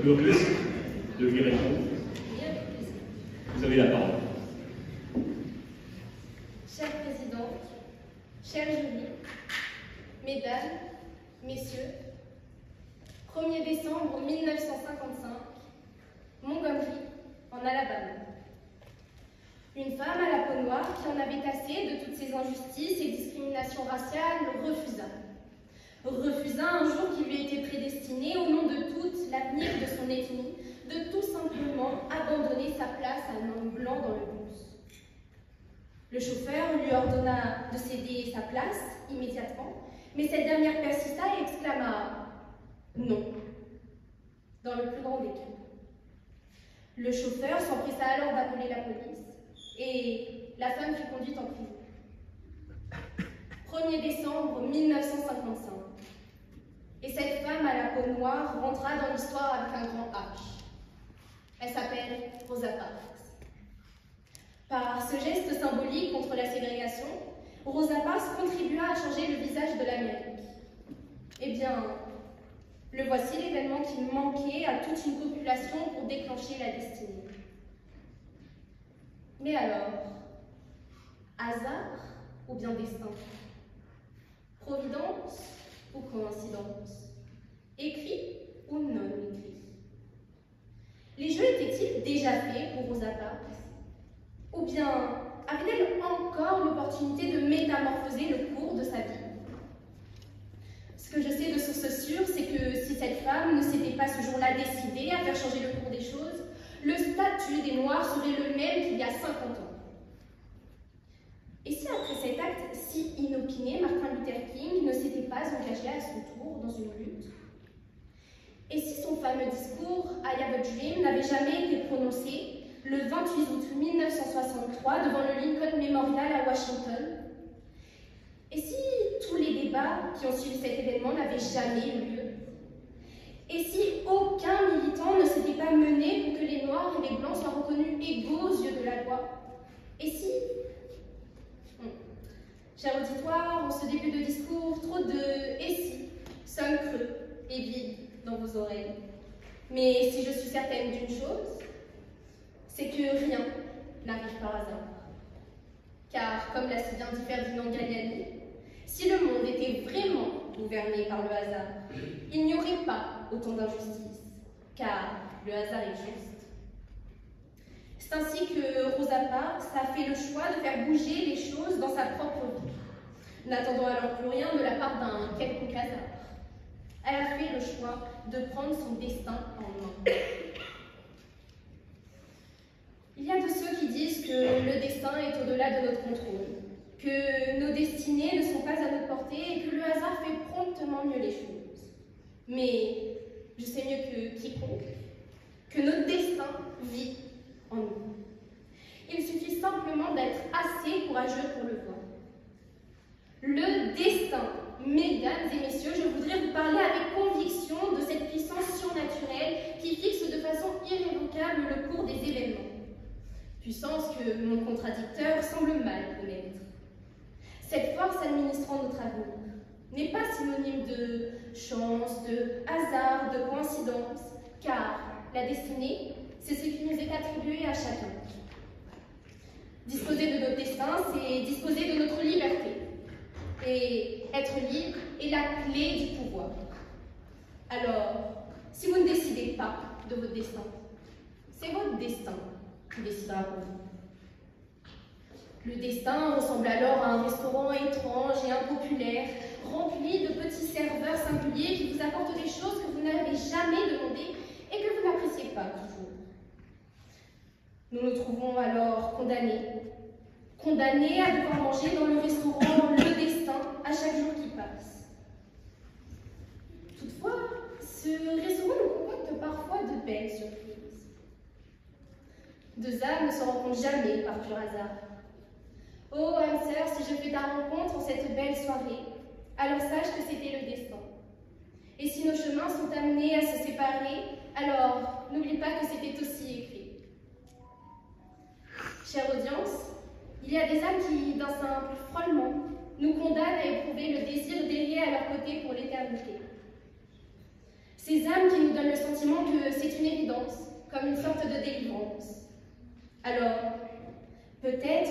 le risque de lui répondre. Vous avez la parole. Cher Président, chère jury, Mesdames, Messieurs, 1er décembre 1955, Montgomery, en Alabama. Une femme à la peau noire qui en avait assez de toutes ces injustices et discriminations raciales refusa un jour qui lui était prédestiné au nom de tout l'avenir de son ethnie de tout simplement abandonner sa place à un homme blanc dans le bus. Le chauffeur lui ordonna de céder sa place immédiatement, mais cette dernière persista et exclama « non » dans le plus grand des calmes. Le chauffeur s'empressa alors d'appeler la police et la femme fut conduite en prison. 1er décembre 1955. Et cette femme à la peau noire rentra dans l'histoire avec un grand H. Elle s'appelle Rosa Parks. Par ce geste symbolique contre la ségrégation, Rosa Parks contribua à changer le visage de l'Amérique. Eh bien, le voici l'événement qui manquait à toute une population pour déclencher la destinée. Mais alors, hasard ou bien destin? Providence ou coïncidence? Écrit ou non écrit? Les jeux étaient-ils déjà faits pour Rosa Parks? Ou bien avait-elle encore l'opportunité de métamorphoser le cours de sa vie? Ce que je sais de source sûre, c'est que si cette femme ne s'était pas ce jour-là décidée à faire changer le cours des choses, le statut des Noirs serait le même qu'il y a 50 ans. Et si après cet acte si inopiné, Martin Luther King ne s'était pas engagé à son tour dans une lutte? Et si son fameux discours « I have a dream » n'avait jamais été prononcé le 28 août 1963 devant le Lincoln Memorial à Washington? Et si tous les débats qui ont suivi cet événement n'avaient jamais eu lieu? Et si aucun militant ne s'était pas mené pour que les Noirs et les Blancs soient reconnus égaux aux yeux de la loi? Et si... Cher auditoire, en ce début de discours, trop de « et si » sonne creux et vide dans vos oreilles. Mais si je suis certaine d'une chose, c'est que rien n'arrive par hasard. Car, comme l'a si bien dit Ferdinand Galliani, si le monde était vraiment gouverné par le hasard, il n'y aurait pas autant d'injustice, car le hasard est juste. C'est ainsi que Rosa Parks a fait le choix de faire bouger les choses dans sa propre vie, n'attendant alors plus rien de la part d'un quelconque hasard. Elle a fait le choix de prendre son destin en main. Il y a de ceux qui disent que le destin est au-delà de notre contrôle, que nos destinées ne sont pas à notre portée et que le hasard fait promptement mieux les choses. Mais je sais mieux que quiconque que notre destin vit en nous. Il suffit simplement d'être assez courageux pour le voir. Le destin, mesdames et messieurs, je voudrais vous parler avec conviction de cette puissance surnaturelle qui fixe de façon irrévocable le cours des événements. Puissance que mon contradicteur semble mal connaître. Cette force administrant notre avenir n'est pas synonyme de chance, de hasard, de coïncidence, car la destinée, c'est ce qui nous est attribué à chacun. Disposer de notre destin, c'est disposer de notre liberté. Et être libre est la clé du pouvoir. Alors, si vous ne décidez pas de votre destin, c'est votre destin qui décidera pour vous. Le destin ressemble alors à un restaurant étrange et impopulaire, rempli de petits serveurs singuliers qui vous apportent des choses que vous n'avez jamais demandées et que vous n'appréciez pas toujours. Nous nous trouvons alors condamnés à devoir manger dans le restaurant le destin à chaque jour qui passe. Toutefois, ce restaurant nous concocte parfois de belles surprises. Deux âmes ne se rencontrent jamais par pur hasard. Oh, âme sœur, si je fais ta rencontre en cette belle soirée, alors sache que c'était le destin. Et si nos chemins sont amenés à se séparer, alors n'oublie pas que c'était aussi écrit. Chère audience, il y a des âmes qui, d'un simple frôlement, nous condamnent à éprouver le désir d'errer à leur côté pour l'éternité. Ces âmes qui nous donnent le sentiment que c'est une comme une sorte de délivrance. Alors, peut-être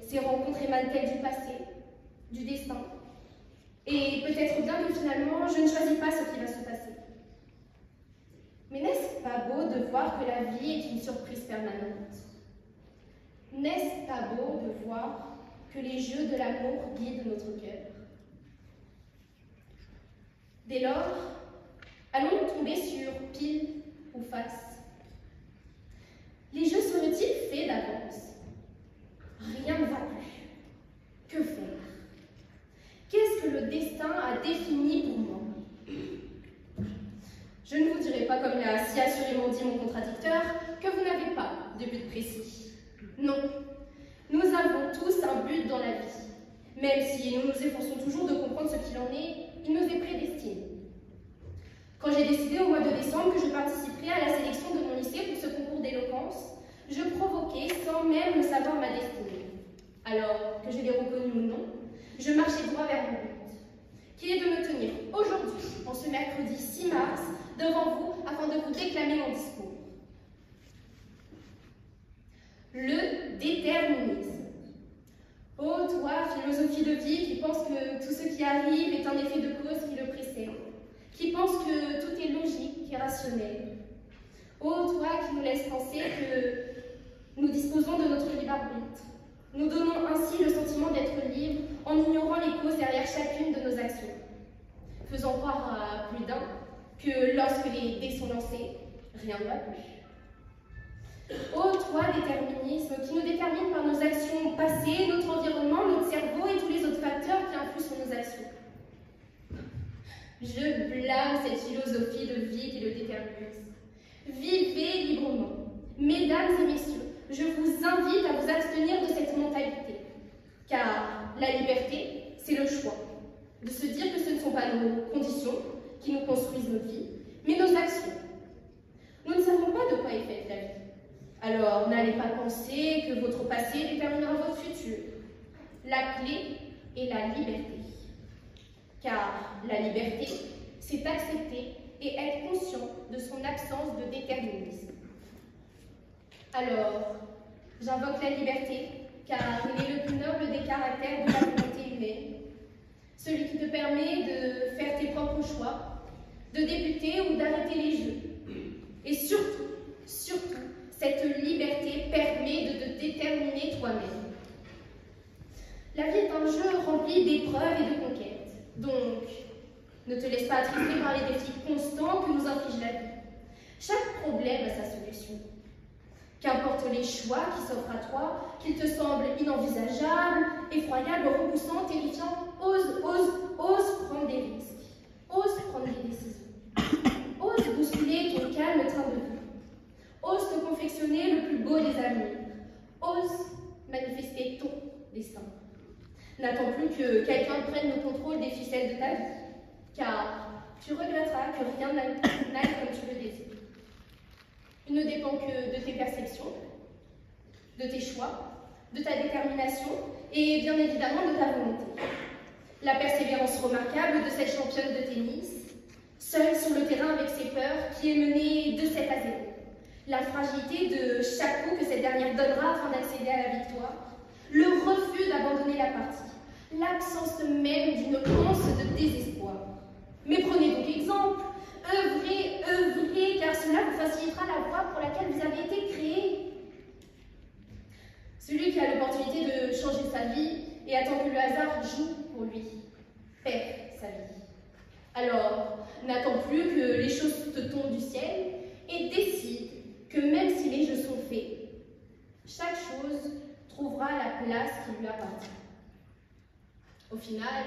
ces rencontres émanent-elles du passé, du destin, et peut-être bien que finalement, je ne choisis pas ce qui va se passer. Mais n'est-ce pas beau de voir que la vie est une surprise permanente? N'est-ce pas beau de voir que les jeux de l'amour guident notre cœur? Dès lors, allons-nous tomber sur pile ou face? Les jeux seraient-ils faits d'avance? Rien ne va plus. Que faire? Qu'est-ce que le destin a défini pour moi? Je ne vous dirai pas, comme l'a si assurément dit mon contradicteur, que vous n'avez pas de but précis. Non, nous avons tous un but dans la vie. Même si nous nous efforçons toujours de comprendre ce qu'il en est, il nous est prédestiné. Quand j'ai décidé au mois de décembre que je participerais à la sélection de mon lycée pour ce concours d'éloquence, je provoquais sans même le savoir ma destinée. Alors que je l'ai reconnu ou non, je marchais droit vers mon but, qui est de me tenir aujourd'hui, en ce mercredi 6 mars, devant vous afin de vous déclamer mon discours. Le déterminisme. Ô toi, philosophie de vie, qui pense que tout ce qui arrive est un effet de cause qui le précède, qui pense que tout est logique et rationnel. Ô toi qui nous laisse penser que nous disposons de notre libre arbitre. Nous donnons ainsi le sentiment d'être libre en ignorant les causes derrière chacune de nos actions, faisant croire à plus d'un que lorsque les dés sont lancés, rien ne va plus. Ô toi, déterminisme, qui nous détermine par nos actions passées, notre environnement, notre cerveau et tous les autres facteurs qui influent sur nos actions. Je blâme cette philosophie de vie qui le détermine. Vivez librement. Mesdames et messieurs, je vous invite à vous abstenir de cette mentalité. Car la liberté, c'est le choix. De se dire que ce ne sont pas nos conditions qui nous construisent nos vies, mais nos actions. Nous ne savons pas de quoi est faite la vie. Alors, n'allez pas penser que votre passé déterminera votre futur. La clé est la liberté. Car la liberté, c'est accepter et être conscient de son absence de déterminisme. Alors, j'invoque la liberté, car il est le plus noble des caractères de la volonté humaine. Celui qui te permet de faire tes propres choix, de débuter ou d'arrêter les jeux. Et surtout, cette liberté permet de te déterminer toi-même. La vie est un jeu rempli d'épreuves et de conquêtes. Donc, ne te laisse pas attrister par les défis constants que nous inflige la vie. Chaque problème a sa solution. Qu'importe les choix qui s'offrent à toi, qu'ils te semblent inenvisageables, effroyables, repoussants, terrifiants, ose prendre des risques. Ose prendre des décisions. Ose bousculer ton calme train de vie. Ose te confectionner le plus beau des avenirs. Ose manifester ton destin. N'attends plus que quelqu'un prenne le contrôle des ficelles de ta vie, car tu regretteras que rien n'aille comme tu le désires. Il ne dépend que de tes perceptions, de tes choix, de ta détermination et bien évidemment de ta volonté. La persévérance remarquable de cette championne de tennis, seule sur le terrain avec ses peurs, qui est menée de 7 à 0. La fragilité de chaque coup que cette dernière donnera afin d'accéder à la victoire. Le refus d'abandonner la partie, l'absence même d'une once de désespoir. Mais prenez donc exemple, œuvrez, car cela vous facilitera la voie pour laquelle vous avez été créé. Celui qui a l'opportunité de changer sa vie et attend que le hasard joue pour lui, perd sa vie. Alors, n'attends plus que les choses te tombent du ciel et décide que même si les jeux sont faits, chaque chose trouvera la place qui lui appartient. Au final,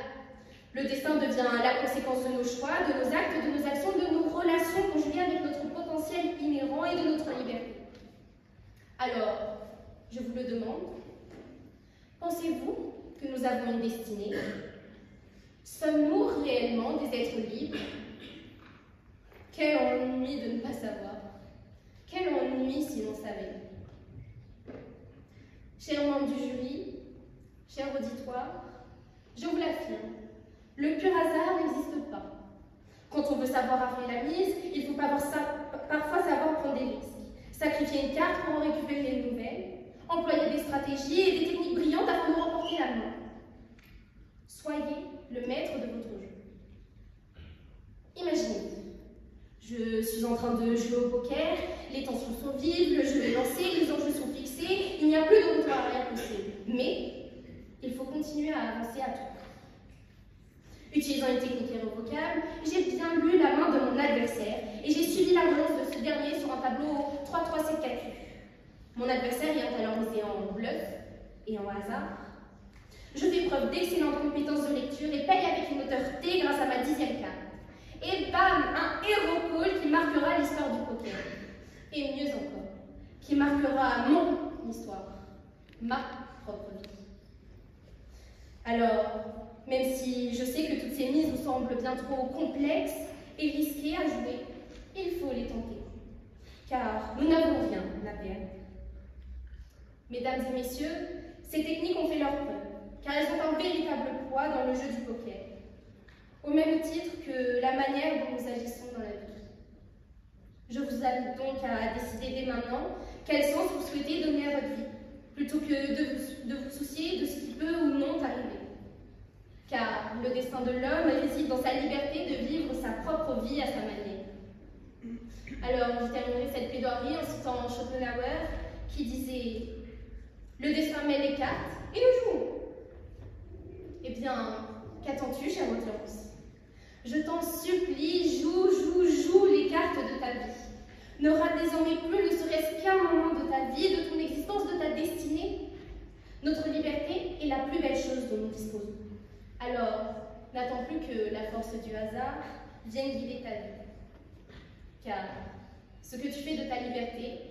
le destin devient la conséquence de nos choix, de nos actes, de nos actions, de nos relations conjuguées avec notre potentiel inhérent et de notre liberté. Alors, je vous le demande, pensez-vous que nous avons une destinée? Sommes-nous réellement des êtres libres? Quel ennui de ne pas savoir. Quel ennui si l'on savait. Chers membres du jury, chers auditoires, je vous l'affirme, le pur hasard n'existe pas. Quand on veut savoir affronter la mise, il faut parfois savoir prendre des risques. pour en récupérer une nouvelle, employer des stratégies et des techniques brillantes afin de remporter la main. Soyez le maître de votre jeu. Imaginez, je suis en train de jouer au poker, les tensions sont vives, le jeu est lancé, les enjeux sont fixés, il n'y a plus de retour arrière possible. Mais il faut continuer à avancer à tout. Utilisant une technique irrévocable, j'ai bien lu la main de mon adversaire et j'ai suivi la relance de ce dernier sur un tableau 3-3-7-4. Mon adversaire ayant alors misé en bluff et en hasard. Je fais preuve d'excellentes compétences de lecture et paye avec une hauteur T grâce à ma 10e carte. Et bam, un hero call qui marquera l'histoire du poker. Et mieux encore, qui marquera mon histoire, ma propre vie. Alors, même si je sais que toutes ces mises vous semblent bien trop complexes et risquées à jouer, il faut les tenter. Car nous n'avons rien à perdre. Mesdames et messieurs, ces techniques ont fait leur preuve, car elles ont un véritable poids dans le jeu du poker, au même titre que la manière dont nous agissons dans la vie. Je vous invite donc à décider dès maintenant quel sens vous souhaitez donner à votre vie, plutôt que de vous soucier de ce qui peut ou non arriver. Car le destin de l'homme réside dans sa liberté de vivre sa propre vie à sa manière. Alors, je terminerai cette plaidoirie en citant Schopenhauer, qui disait « Le destin met les cartes et nous jouons ». Eh bien, qu'attends-tu, chère audience? Je t'en supplie, joue les cartes de ta vie. Ne rate désormais plus ne serait-ce qu'un moment de ta vie, de ton existence, de ta destinée. Notre liberté est la plus belle chose dont nous disposons. Alors, n'attends plus que la force du hasard vienne guider ta vie. Car ce que tu fais de ta liberté